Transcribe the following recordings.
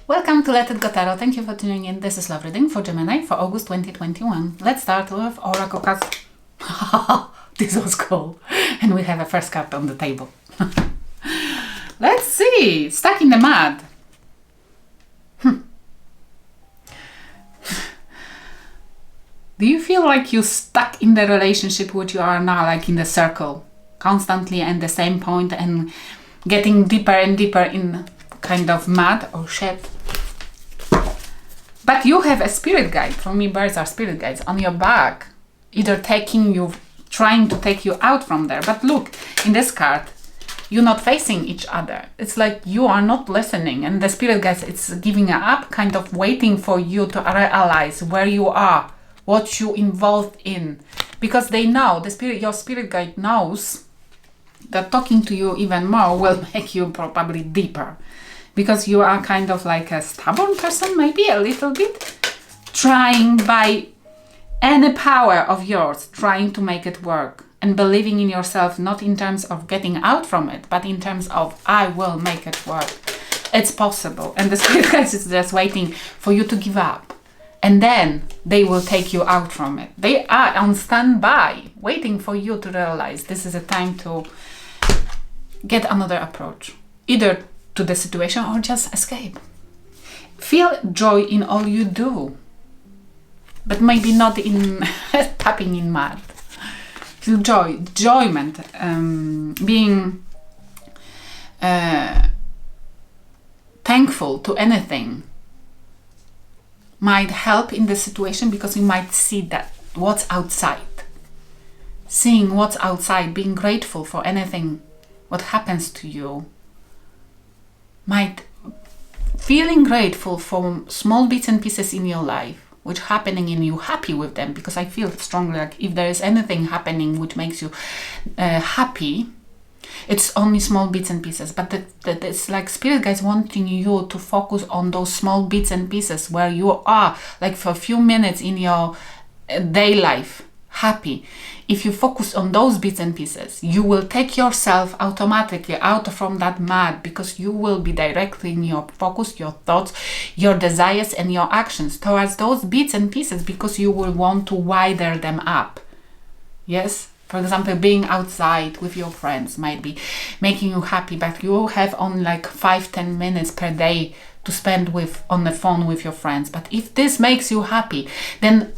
Welcome to Let It Go Tarot. Thank you for tuning in. This is love reading for Gemini for August 2021. Let's start with Oracle cards. This was cool. And we have a first card on the table. Let's see. Stuck in the mud. Do you feel like you're stuck in the relationship which you are now, like in the circle, constantly at the same point and getting deeper and deeper in kind of mud or shit? But you have a spirit guide. For me, birds are spirit guides on your back, either trying to take you out from there. But look, in this card, you're not facing each other. It's like you are not listening, and the spirit guides, it's giving up, kind of waiting for you to realize where you are, what you involved in, because they know, your spirit guide knows that talking to you even more will make you probably deeper, because you are kind of like a stubborn person, maybe a little bit, trying by any power of yours, trying to make it work and believing in yourself, not in terms of getting out from it, but in terms of, I will make it work. It's possible. And the spirit guides is just waiting for you to give up. And then they will take you out from it. They are on standby, waiting for you to realize this is a time to get another approach, either to the situation or just escape. Feel joy in all you do, but maybe not in tapping in mud. Feel joy, enjoyment, being thankful to anything might help in the situation, because you might see that what's outside. Seeing what's outside, being grateful for anything, what happens to you, feeling grateful for small bits and pieces in your life which happening and you happy with them, because I feel strongly like if there is anything happening which makes you happy, it's only small bits and pieces, but it's like spirit guides wanting you to focus on those small bits and pieces where you are, like for a few minutes in your day life, happy. If you focus on those bits and pieces, you will take yourself automatically out from that mud, because you will be directing your focus, your thoughts, your desires and your actions towards those bits and pieces, because you will want to widen them up. Yes? For example, being outside with your friends might be making you happy, but you have only like 5-10 minutes per day to spend on the phone with your friends. But if this makes you happy, then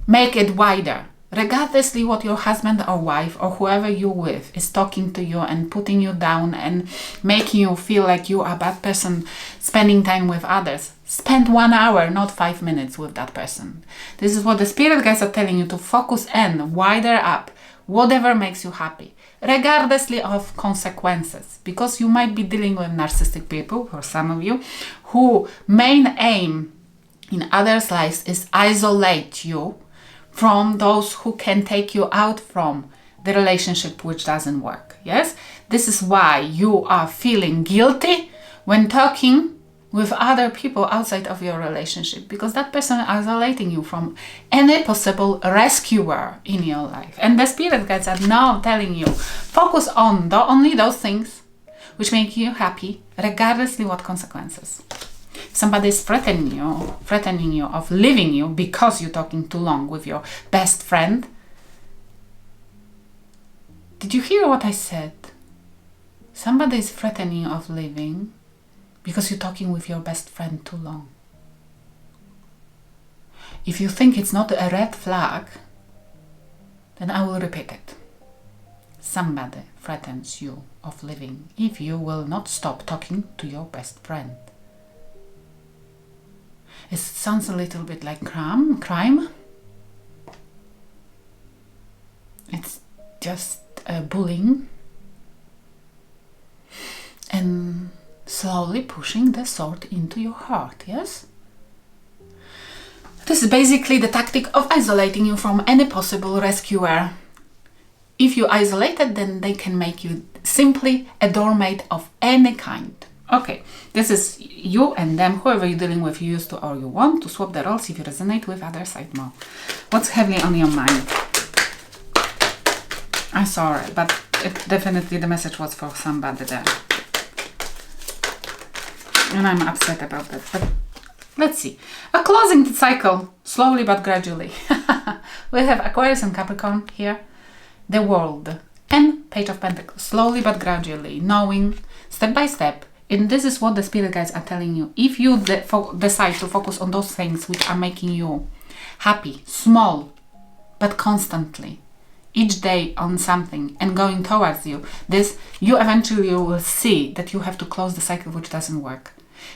make it wider. Regardlessly what your husband or wife or whoever you're with is talking to you and putting you down and making you feel like you are a bad person spending time with others, spend 1 hour, not 5 minutes with that person. This is what the spirit guides are telling you, to focus in, wider up, whatever makes you happy, regardlessly of consequences, because you might be dealing with narcissistic people, for some of you, who main aim in others' lives is isolate you from those who can take you out from the relationship which doesn't work. Yes, this is why you are feeling guilty when talking with other people outside of your relationship, because that person is isolating you from any possible rescuer in your life. And the spirit guides are now telling you, focus on only those things which make you happy, regardlessly what consequences. Somebody is threatening you of leaving you because you're talking too long with your best friend. Did you hear what I said? Somebody is threatening you of leaving because you're talking with your best friend too long. If you think it's not a red flag, then I will repeat it. Somebody threatens you of leaving if you will not stop talking to your best friend. It sounds a little bit like crime. It's just bullying and slowly pushing the sword into your heart, yes? This is basically the tactic of isolating you from any possible rescuer. If you isolate it, then they can make you simply a doormat of any kind. Okay, this is you and them, whoever you're dealing with, you used to or you want to swap the roles if you resonate with other side more. What's heavily on your mind? I'm sorry, but definitely the message was for somebody there. And I'm upset about that. But let's see. A closing the cycle, slowly but gradually. We have Aquarius and Capricorn here. The World. And Page of Pentacles. Slowly but gradually. Knowing, step by step. And this is what the spirit guides are telling you. If you decide to focus on those things which are making you happy, small, but constantly, each day on something and going towards you, this, you eventually will see that you have to close the cycle which doesn't work.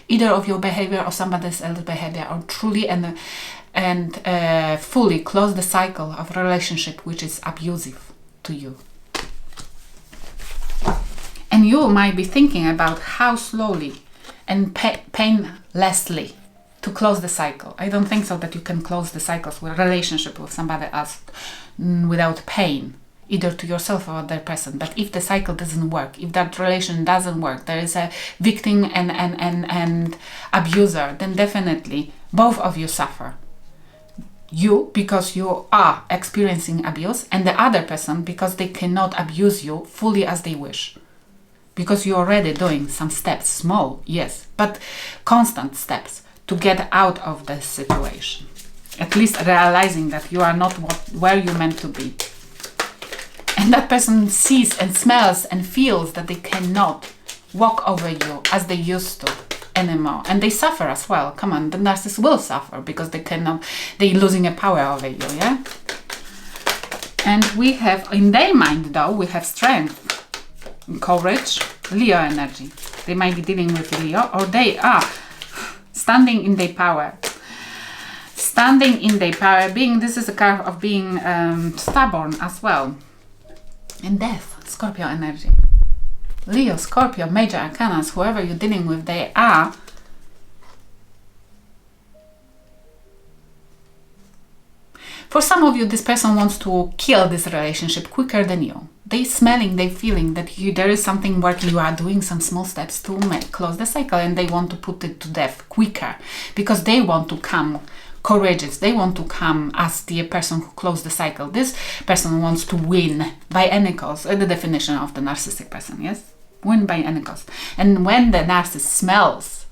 Either of your behavior or somebody else's behavior, or truly and fully close the cycle of relationship which is abusive to you. And you might be thinking about how slowly and painlessly to close the cycle. I don't think so that you can close the cycles with a relationship with somebody else without pain, either to yourself or other person. But if the cycle doesn't work, if that relation doesn't work, there is a victim and abuser, then definitely both of you suffer. You, because you are experiencing abuse, and the other person, because they cannot abuse you fully as they wish. Because you're already doing some steps, small, yes, but constant steps to get out of this situation. At least realizing that you are not where you're meant to be. And that person sees and smells and feels that they cannot walk over you as they used to anymore. And they suffer as well. Come on, the narcissist will suffer because they're losing a power over you, yeah? And we have, in their mind though, we have strength, courage, Leo energy. They might be dealing with Leo, or they are standing in their power. Standing in their power, this is a card of being stubborn as well. And Death, Scorpio energy. Leo, Scorpio, major arcanas, whoever you're dealing with, they are for some of you, this person wants to kill this relationship quicker than you. They smelling, they feeling that there is something working. You are doing some small steps to close the cycle, and they want to put it to death quicker because they want to come courageous. They want to come as the person who closed the cycle. This person wants to win by any cost. The definition of the narcissistic person, yes? Win by any cost. And when the narcissist smells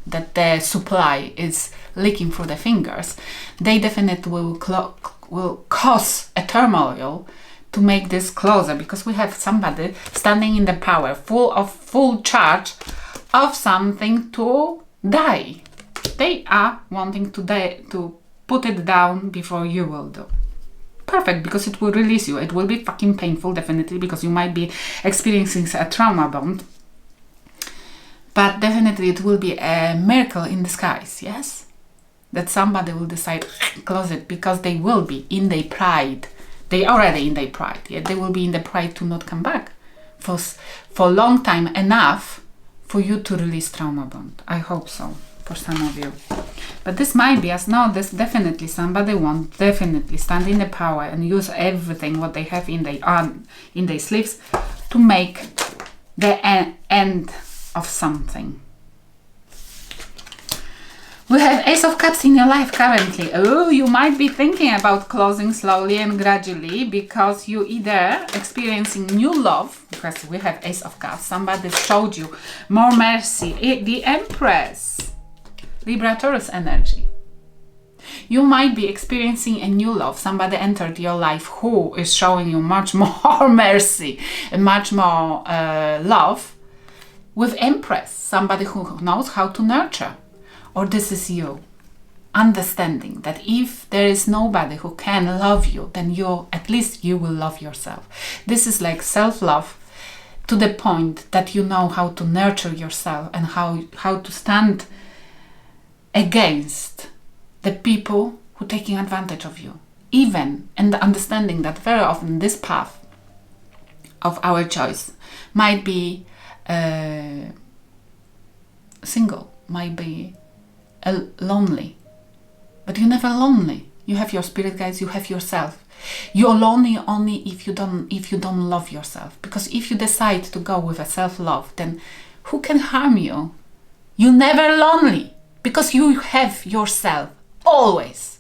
that the supply is leaking through the fingers, they definitely will cause a turmoil to make this closer, because we have somebody standing in the power, full charge of something to die. They are wanting to put it down before you will do. Perfect, because it will release you. It will be fucking painful, definitely, because you might be experiencing a trauma bond. But definitely it will be a miracle in disguise, yes? That somebody will decide to close it, because they will be in their pride. They already in their pride, yeah? They will be in the pride to not come back for a long time, enough for you to release trauma bond. I hope so, for some of you. But this might be, as now, this definitely somebody wants definitely stand in the power and use everything what they have in their sleeves to make the end of something. We have Ace of Cups in your life currently. Oh, you might be thinking about closing slowly and gradually, because you either experiencing new love, because we have Ace of Cups, somebody showed you more mercy, the Empress, Libra, Taurus energy. You might be experiencing a new love. Somebody entered your life who is showing you much more mercy and much more love. With Empress, somebody who knows how to nurture. Or this is you, understanding that if there is nobody who can love you, then at least you will love yourself. This is like self-love to the point that you know how to nurture yourself and how to stand against the people who are taking advantage of you. Even, and understanding that very often this path of our choice might be single, might be lonely, but you're never lonely. You have your spirit guides, you have yourself. You're lonely only if you don't love yourself, because if you decide to go with a self-love, then who can harm you? You're never lonely, because you have yourself always.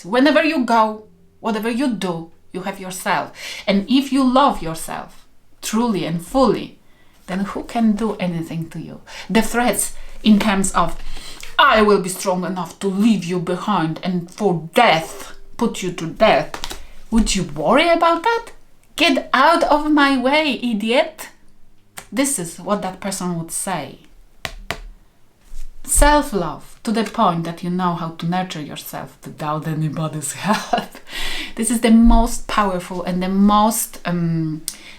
Whenever you go, whatever you do, you have yourself. And if you love yourself truly and fully, then who can do anything to you? The threats in terms of, I will be strong enough to leave you behind and for death, put you to death. Would you worry about that? Get out of my way, idiot. This is what that person would say. Self-love to the point that you know how to nurture yourself without anybody's help. This is the most powerful and the most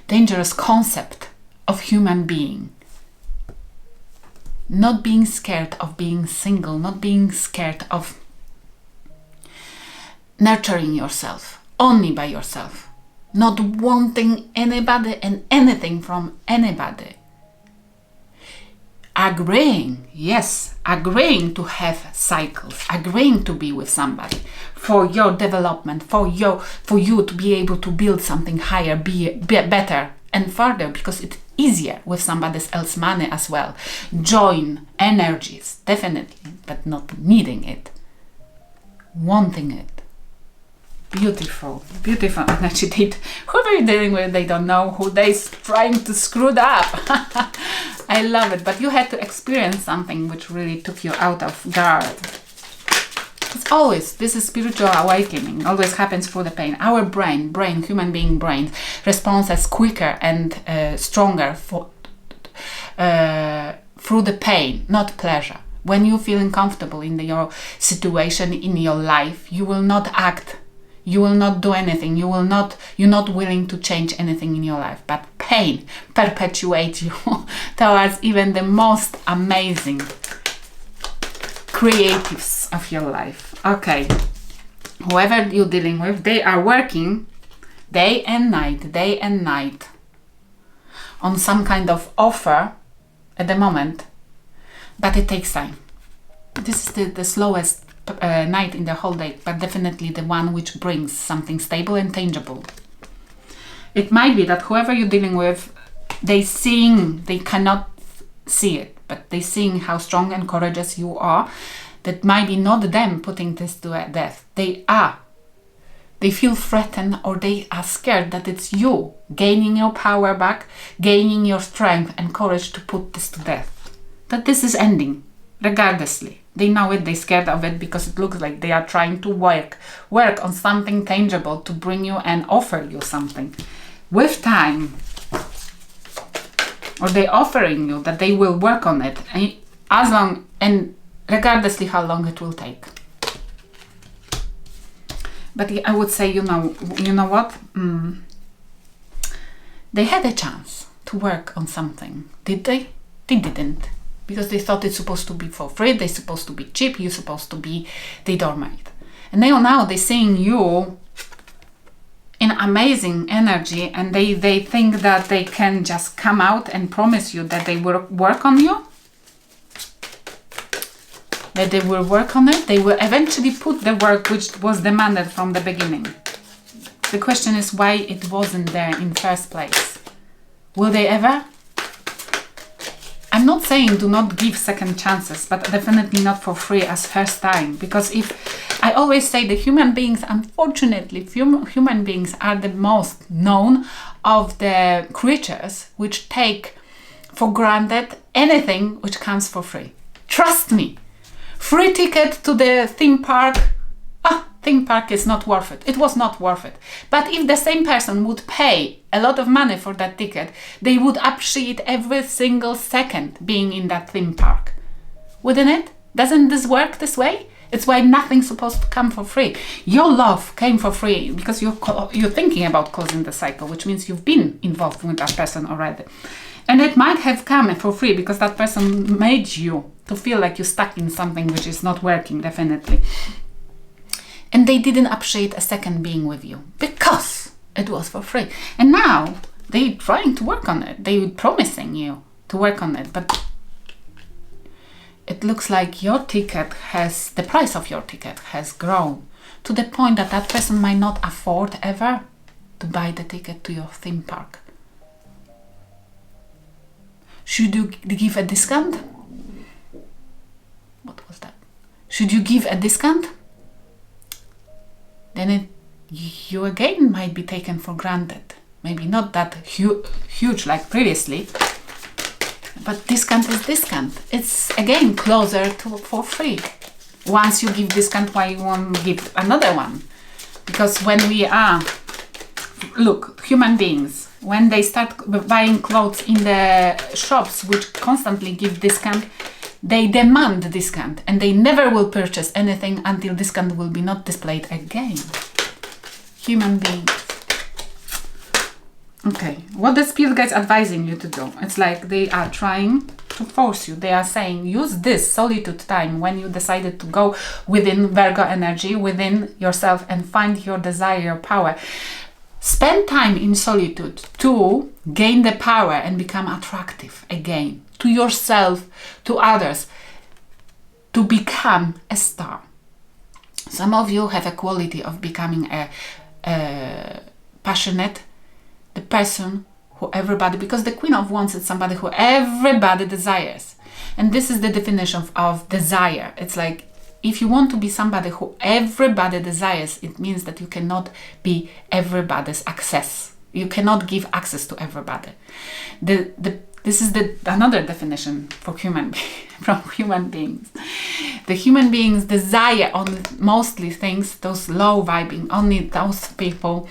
dangerous concept of human being. Not being scared of being single, not being scared of nurturing yourself only by yourself, not wanting anybody and anything from anybody. Agreeing, yes, agreeing to have cycles, agreeing to be with somebody for your development, for you to be able to build something higher, be better and further, because it's easier with somebody else's money as well. Join energies, definitely, but not needing it, wanting it. Beautiful, beautiful energy. Whoever you're dealing with, they don't know who they're trying to screw it up. I love it, but you had to experience something which really took you out of guard. It's always, this is spiritual awakening, always happens through the pain. Our brain, human being brain, responds as quicker and stronger through the pain, not pleasure. When you're feeling comfortable in your situation, in your life, you will not act. You will not do anything. You're not willing to change anything in your life. But pain perpetuates you towards even the most amazing creatives of your life. Okay. Whoever you're dealing with, they are working day and night on some kind of offer at the moment, but it takes time. This is the slowest night in the whole day, but definitely the one which brings something stable and tangible. It might be that whoever you're dealing with, they cannot see it, but they seeing how strong and courageous you are. That might be not them putting this to death. They feel threatened, or they are scared that it's you gaining your power back, gaining your strength and courage to put this to death. That this is ending, regardlessly. They know it, they're scared of it, because it looks like they are trying to work on something tangible to bring you and offer you something. With time, or they offering you that they will work on it, as long and regardlessly how long it will take. But I would say, you know what? They had a chance to work on something. Did they? They didn't. Because they thought it's supposed to be for free, they're supposed to be cheap, you're supposed to be the doormat. And now they're seeing you in amazing energy, and they think that they can just come out and promise you that they will work on you. That they will work on it. They will eventually put the work which was demanded from the beginning. The question is why it wasn't there in the first place. Will they ever? I'm not saying do not give second chances, but definitely not for free as first time. Because I always say the human beings, unfortunately, human beings are the most known of the creatures which take for granted anything which comes for free. Trust me, free ticket to the theme park, theme park is not worth it. It was not worth it. But if the same person would pay a lot of money for that ticket, they would appreciate every single second being in that theme park. Wouldn't it? Doesn't this work this way? It's why nothing's supposed to come for free. Your love came for free because you're thinking about closing the cycle, which means you've been involved with that person already. And it might have come for free because that person made you to feel like you're stuck in something which is not working, definitely. And they didn't appreciate a second being with you because it was for free. And now they're trying to work on it. They're promising you to work on it. But it looks like the price of your ticket has grown to the point that that person might not afford ever to buy the ticket to your theme park. Should you give a discount? What was that? Should you give a discount? Then you again might be taken for granted. Maybe not that huge like previously, But discount is discount. It's again closer to for free. Once you give discount, why you won't give another one? Because when we are, look, human beings, when they start buying clothes in the shops which constantly give discount, they demand discount and they never will purchase anything until discount will be not displayed again. Human beings. Okay, what the spirit guides advising you to do? It's like they are trying to force you. They are saying, use this solitude time when you decided to go within Virgo energy, within yourself and find your desire, your power. Spend time in solitude to gain the power and become attractive again to yourself, to others, to become a star. Some of you have a quality of becoming a passionate, the person who everybody, because the Queen of Wands is somebody who everybody desires. And this is the definition of desire. It's like, if you want to be somebody who everybody desires, it means that you cannot be everybody's access. You cannot give access to everybody. This is another definition for from human beings. The human beings desire on mostly things, those low vibing, only those people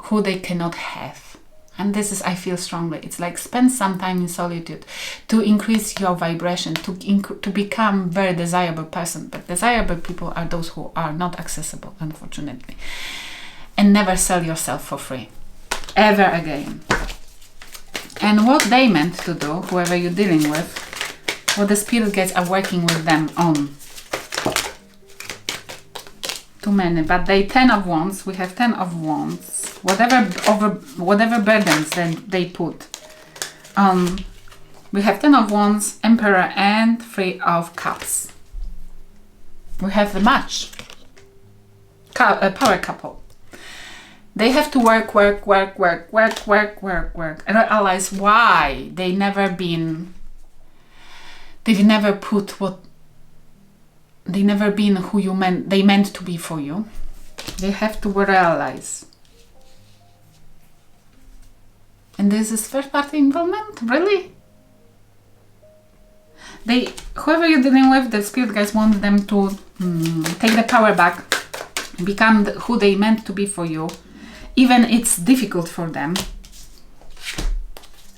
who they cannot have. And this is, I feel strongly, it's like spend some time in solitude to increase your vibration, to become very desirable person. But desirable people are those who are not accessible, unfortunately. And never sell yourself for free, ever again. And what they meant to do, whoever you're dealing with, what the spirit guides are working with them on. Too many, but they 10 of Wands, we have 10 of Wands. Whatever burdens then they put. We have 10 of Wands, Emperor and 3 of Cups. We have the match. Power couple. They have to work and realize why they've never been who they meant to be for you. They have to realize. And this is first party involvement? Really? Whoever you're dealing with, the spirit guides want them to take the power back, become who they meant to be for you. Even it's difficult for them.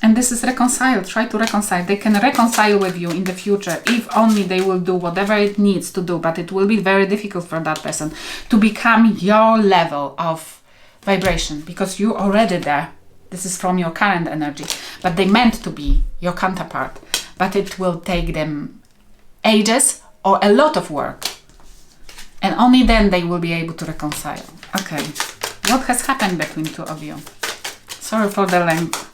And this is reconcile. Try to reconcile. They can reconcile with you in the future if only they will do whatever it needs to do. But it will be very difficult for that person to become your level of vibration because you're already there. This is from your current energy. But they meant to be your counterpart. But it will take them ages or a lot of work. And only then they will be able to reconcile. Okay. What has happened between two of you? Sorry for the length.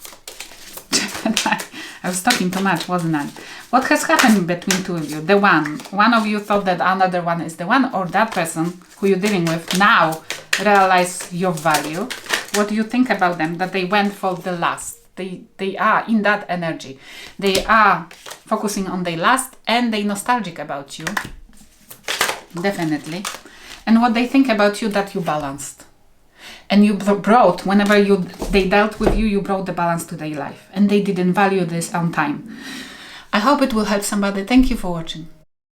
I was talking too much, wasn't I? What has happened between two of you? The one of you thought that another one is the one, or that person who you're dealing with now realize your value. What do you think about them? That they went for the last. They are in that energy. They are focusing on their last and they nostalgic about you. Definitely. And what they think about you, that you balanced. And you brought, whenever they dealt with you, you brought the balance to their life. And they didn't value this on time. I hope it will help somebody. Thank you for watching.